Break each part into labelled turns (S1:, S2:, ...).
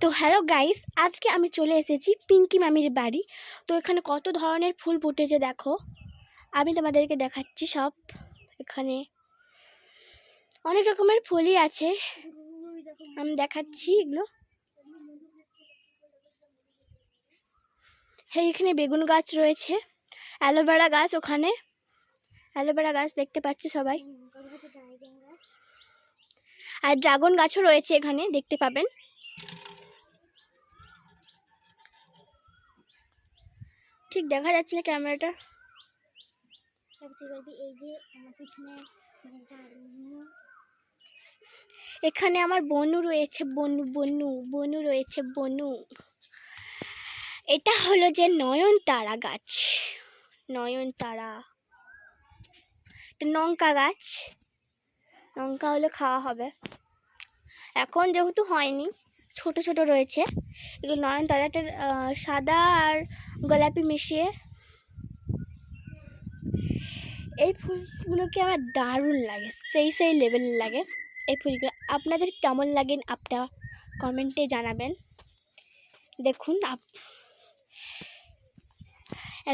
S1: তো hello guys, আজকে আমি চলে এসেছি পিঙ্কি মামির বাড়ি। তো এখানে কত ধরনের ফুল ফুটেছে দেখো, আমি তোমাদেরকে দেখাচ্ছি সব। এখানে অনেক রকমের ফুলই আছে, আমি দেখাচ্ছি এগুলো। হ্যাঁ, এখানে বেগুন গাছ রয়েছে, অ্যালোভেরা গাছ, ওখানে অ্যালোভেরা গাছ দেখতে পাচ্ছি সবাই, আর ড্রাগন গাছও রয়েছে এখানে দেখতে পাবেন। ঠিক দেখা যাচ্ছে না ক্যামেরাটা। এখানে আমার বনু রয়েছে, বনু রয়েছে, বনু। এটা হলো যে নয়নতারা গাছ, নয়নতারা। এটা লঙ্কা গাছ, লঙ্কা হলে খাওয়া হবে, এখন যেহেতু হয়নি, ছোট ছোট রয়েছে এগুলো। নয়নতারাটা সাদা আর গোলাপি মিশিয়ে। এই ফুলগুলোকে আমার দারুণ লাগে, সেই লেভেলের লাগে এই ফুলগুলো। আপনাদের কেমন লাগেন আপনারা কমেন্টে জানাবেন। দেখুন,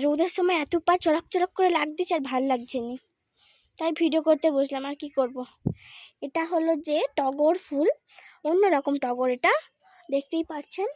S1: রোদের সময় এত পা চড়ক চড়ক করে লাগতেছে আর ভাল লাগছে না, তাই ভিডিও করতে বসলাম, আর কি করব। এটা হলো যে টগর ফুল, অন্যরকম টগর, এটা দেখতেই পাচ্ছেন।